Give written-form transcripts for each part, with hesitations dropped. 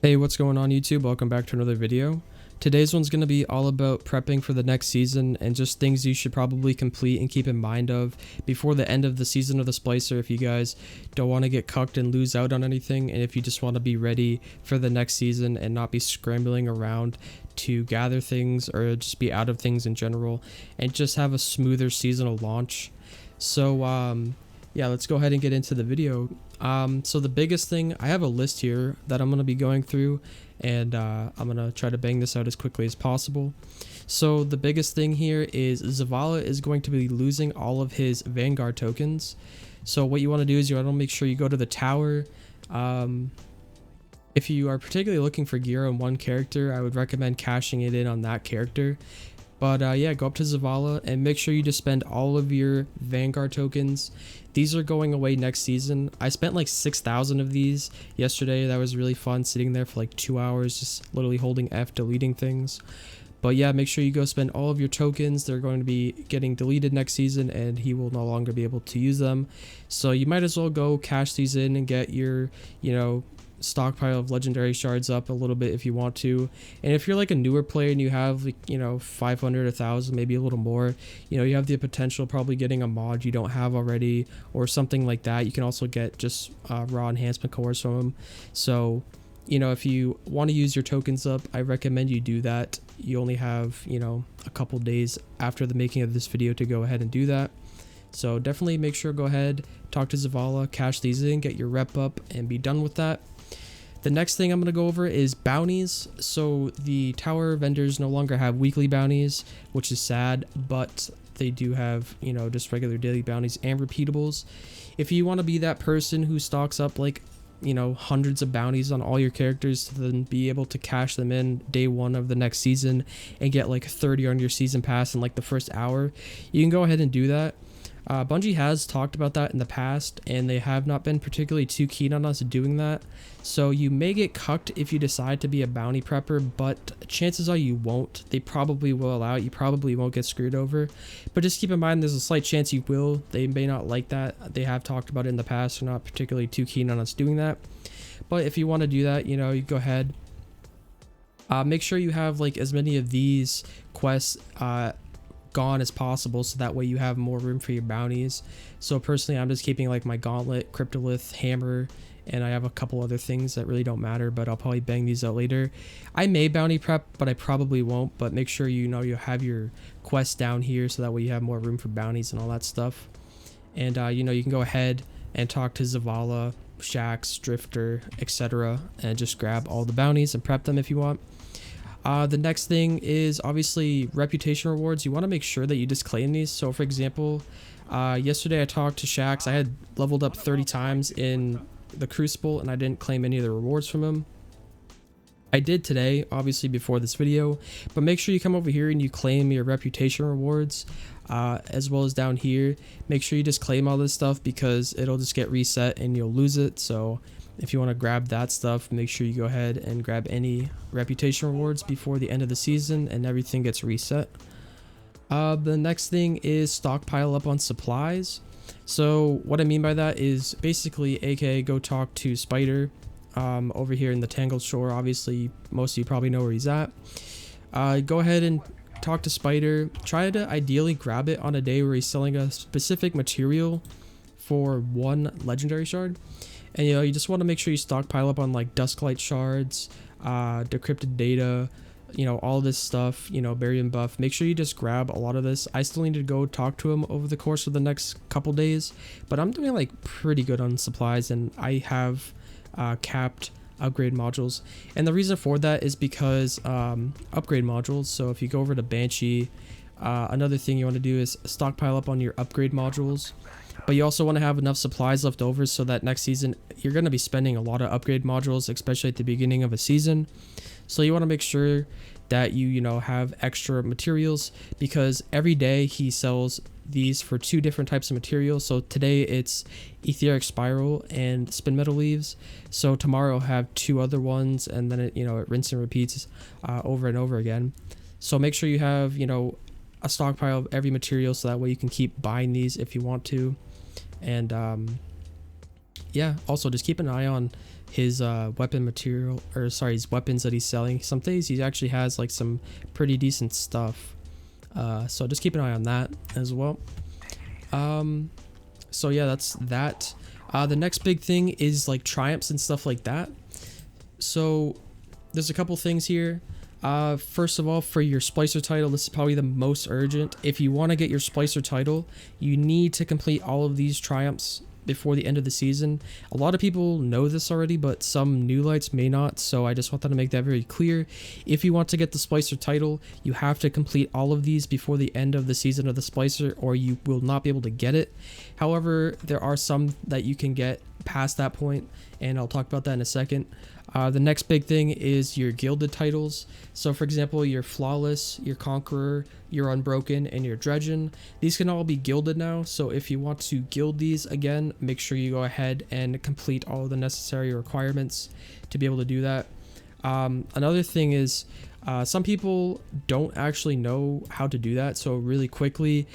Hey, what's going on YouTube? Welcome back to another video. Today's one's going to be all about prepping for the next season and just things you should probably complete and keep in mind of before the end of the season of the Splicer if you guys don't want to get cucked and lose out on anything, and if you just want to be ready for the next season and not be scrambling around to gather things or just be out of things in general and just have a smoother seasonal launch. So yeah, let's go ahead and get into the video. So the biggest thing, I have a list here that I'm going to be going through, and I'm going to try to bang this out as quickly as possible. So the biggest thing here is Zavala is going to be losing all of his Vanguard tokens. So what you want to do is you want to make sure you go to the tower. If you are particularly looking for gear on one character, I would recommend cashing it in on that character. But yeah, go up to Zavala and make sure you just spend all of your Vanguard tokens. These are going away next season. I spent like 6,000 of these yesterday. That was really fun, sitting there for like 2 hours, just literally holding F, deleting things. But yeah, make sure you go spend all of your tokens. They're going to be getting deleted next season and he will no longer be able to use them. So you might as well go cash these in and get your, stockpile of legendary shards up a little bit if you want to. And if you're like a newer player and you have, like, 500, 1,000, maybe a little more, you have the potential probably getting a mod you don't have already or something like that. You can also get just raw enhancement cores from them. So if you want to use your tokens up, I recommend you do that. You only have a couple days after the making of this video to go ahead and do that. So definitely make sure, go ahead, talk to Zavala, cash these in, get your rep up, and be done with that. The next thing I'm going to go over is bounties. So the tower vendors no longer have weekly bounties, which is sad, but they do have, just regular daily bounties and repeatables. If you want to be that person who stocks up like, hundreds of bounties on all your characters to then be able to cash them in day one of the next season and get like 30 on your season pass in like the first hour, you can go ahead and do that. Bungie has talked about that in the past, and they have not been particularly too keen on us doing that. So you may get cucked if you decide to be a bounty prepper, but chances are you won't. They probably will allow it. You probably won't get screwed over. But just keep in mind there's a slight chance you will. They may not like that. They have talked about it in the past. They're not particularly too keen on us doing that. But if you want to do that, you go ahead. Make sure you have like as many of these quests gone as possible, so that way you have more room for your bounties. So personally, I'm just keeping like my gauntlet, cryptolith, hammer, and I have a couple other things that really don't matter, but I'll probably bang these out later. I may bounty prep, but I probably won't. But make sure you have your quests down here, so that way you have more room for bounties and all that stuff. And you can go ahead and talk to Zavala, Shax, Drifter, etc., and just grab all the bounties and prep them if you want. The next thing is obviously reputation rewards. You want to make sure that you just claim these. So for example, yesterday I talked to Shax. I had leveled up 30 times in the Crucible and I didn't claim any of the rewards from him. I did today, obviously before this video, but make sure you come over here and you claim your reputation rewards, as well as down here. Make sure you just claim all this stuff because it'll just get reset and you'll lose it. So if you want to grab that stuff, make sure you go ahead and grab any reputation rewards before the end of the season and everything gets reset. The next thing is stockpile up on supplies. So what I mean by that is basically, aka go talk to Spider over here in the Tangled Shore. Obviously, most of you probably know where he's at. Go ahead and talk to Spider. Try to ideally grab it on a day where he's selling a specific material for one legendary shard. And you just want to make sure you stockpile up on like Dusklight shards, decrypted data, all this stuff, Barium buff. Make sure you just grab a lot of this. I still need to go talk to him over the course of the next couple days, but I'm doing like pretty good on supplies, and I have capped upgrade modules. And the reason for that is because upgrade modules. So if you go over to Banshee, another thing you want to do is stockpile up on your upgrade modules. But you also want to have enough supplies left over so that next season you're going to be spending a lot of upgrade modules, especially at the beginning of a season. So you want to make sure that you have extra materials, because every day he sells these for 2 different types of materials. So today it's etheric spiral and spin metal leaves. So tomorrow I'll have 2 other ones, and then it rinse and repeats over and over again. So make sure you have a stockpile of every material, so that way you can keep buying these if you want to. And yeah, also just keep an eye on his weapon material, or sorry, his weapons that he's selling. Some days he actually has like some pretty decent stuff. So just keep an eye on that as well. So yeah, that's that. The next big thing is like triumphs and stuff like that. So there's a couple things here. First of all, for your Splicer title, this is probably the most urgent. If you want to get your Splicer title, you need to complete all of these triumphs before the end of the season. A lot of people know this already, but some new lights may not, so I just wanted to make that very clear. If you want to get the Splicer title, you have to complete all of these before the end of the season of the Splicer, or you will not be able to get it. However, there are some that you can get past that point, and I'll talk about that in a second. The next big thing is your gilded titles. So for example, your Flawless, your Conqueror, your Unbroken, and your Dredgen. These can all be gilded now, so if you want to gild these again, make sure you go ahead and complete all of the necessary requirements to be able to do that. Another thing is, some people don't actually know how to do that, so really quickly,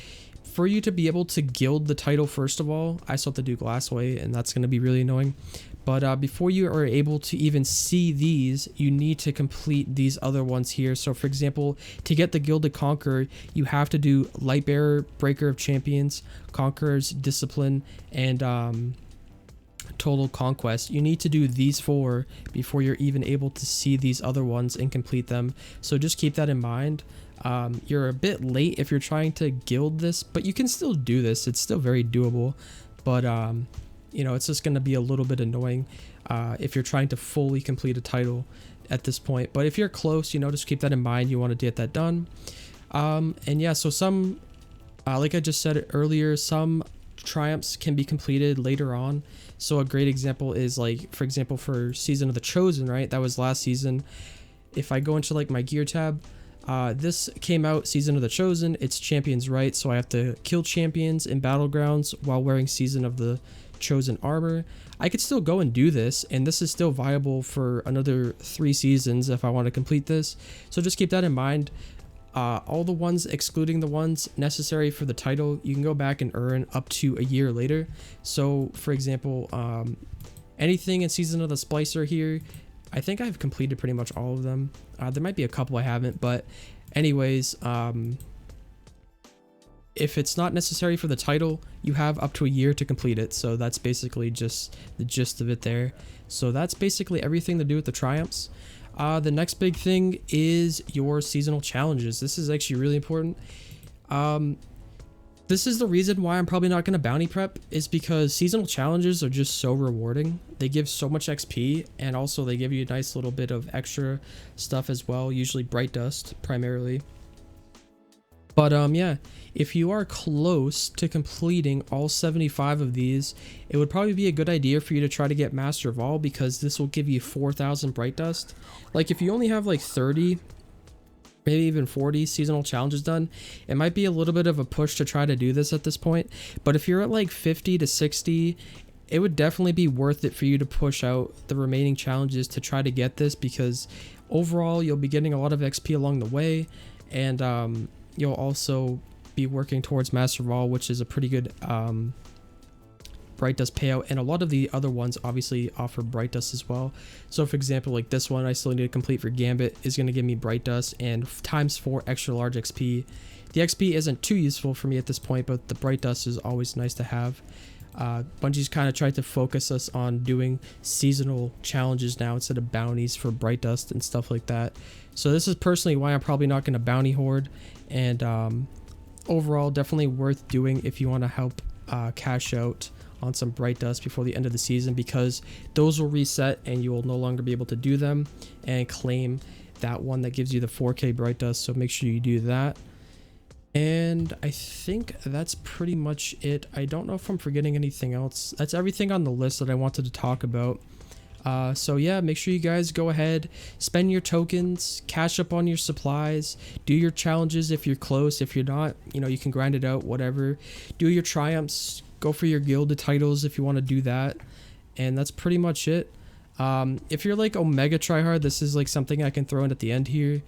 for you to be able to gild the title, first of all, I still have to do Glassway, and that's going to be really annoying. But before you are able to even see these, you need to complete these other ones here. So for example, to get the Gilded Conqueror, you have to do Lightbearer, Breaker of Champions, Conqueror's Discipline, and Total Conquest. You need to do these 4 before you're even able to see these other ones and complete them. So just keep that in mind. You're a bit late if you're trying to gild this, but you can still do this. It's still very doable, but you know, it's just going to be a little bit annoying if you're trying to fully complete a title at this point. But if you're close, you know, just keep that in mind. You want to get that done. And yeah, so some, like I just said earlier, some triumphs can be completed later on. So a great example is like, for example, for Season of the Chosen, right? That was last season. If I go into like my gear tab, this came out Season of the Chosen. It's Champions Right, so I have to kill champions in Battlegrounds while wearing Season of the Chosen armor. I could still go and do this, and this is still viable for another 3 seasons if I want to complete this. So just keep that in mind. All the ones, excluding the ones necessary for the title, you can go back and earn up to a year later. So for example, anything in Season of the Splicer here, I think I've completed pretty much all of them. There might be a couple I haven't, but anyways, if it's not necessary for the title, you have up to a year to complete it. So that's basically just the gist of it there. So that's basically everything to do with the triumphs. The next big thing is your seasonal challenges. This is actually really important. This is the reason why I'm probably not going to bounty prep, is because seasonal challenges are just so rewarding. They give so much XP, and also they give you a nice little bit of extra stuff as well, usually Bright Dust primarily. But yeah, if you are close to completing all 75 of these, it would probably be a good idea for you to try to get Master of All, because this will give you 4,000 Bright Dust. Like if you only have like 30, maybe even 40 seasonal challenges done, it might be a little bit of a push to try to do this at this point. But if you're at like 50 to 60, it would definitely be worth it for you to push out the remaining challenges to try to get this, because overall you'll be getting a lot of XP along the way, and you'll also be working towards Master of All, which is a pretty good Bright Dust payout, and a lot of the other ones obviously offer Bright Dust as well. So for example, like this one I still need to complete for Gambit is going to give me Bright Dust and ×4 extra large XP. The XP isn't too useful for me at this point, but the Bright Dust is always nice to have. Bungie's kind of tried to focus us on doing seasonal challenges now instead of bounties for Bright Dust and stuff like that. So this is personally why I'm probably not going to bounty hoard, and overall definitely worth doing if you want to help cash out on some Bright Dust before the end of the season, because those will reset and you will no longer be able to do them and claim that one that gives you the 4K Bright Dust. So make sure you do that. And I think that's pretty much it. I don't know if I'm forgetting anything else. That's everything on the list that I wanted to talk about. So yeah, make sure you guys go ahead, spend your tokens, cash up on your supplies, do your challenges if you're close. If you're not, you know, you can grind it out, whatever. Do your triumphs, go for your gilded titles if you want to do that. And that's pretty much it. If you're like Omega Tryhard, this is like something I can throw in at the end here.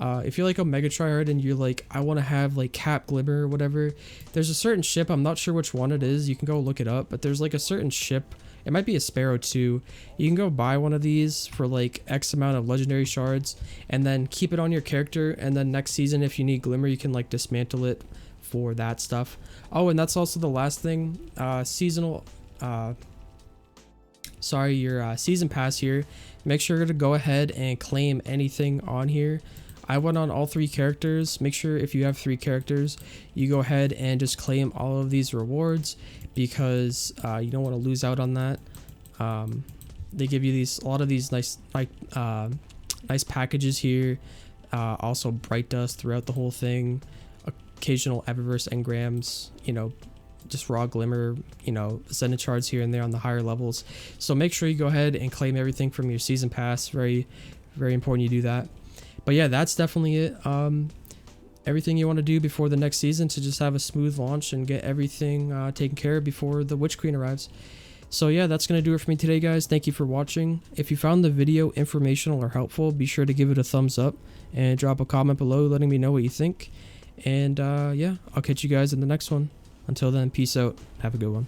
If you're like Omega Tryhard and you're like, I want to have like Cap Glimmer or whatever, there's a certain ship, I'm not sure which one it is, you can go look it up, but there's like a certain ship It might be a sparrow too. You can go buy one of these for like X amount of legendary shards and then keep it on your character, and then next season if you need glimmer you can like dismantle it for that stuff. Oh, and that's also the last thing. Seasonal your season pass here. Make sure to go ahead and claim anything on here. I went on all 3 characters. Make sure if you have 3 characters, you go ahead and just claim all of these rewards, because you don't want to lose out on that. They give you a lot of these nice nice packages here. Also bright dust throughout the whole thing, occasional Eververse engrams, you know, just raw glimmer, you know, ascendant shards here and there on the higher levels. So make sure you go ahead and claim everything from your season pass. Very important you do that. But yeah, that's definitely it. Everything you want to do before the next season to just have a smooth launch and get everything taken care of before the Witch Queen arrives. So yeah, that's going to do it for me today, guys. Thank you for watching. If you found the video informational or helpful, be sure to give it a thumbs up and drop a comment below letting me know what you think. And yeah, I'll catch you guys in the next one. Until then, peace out. Have a good one.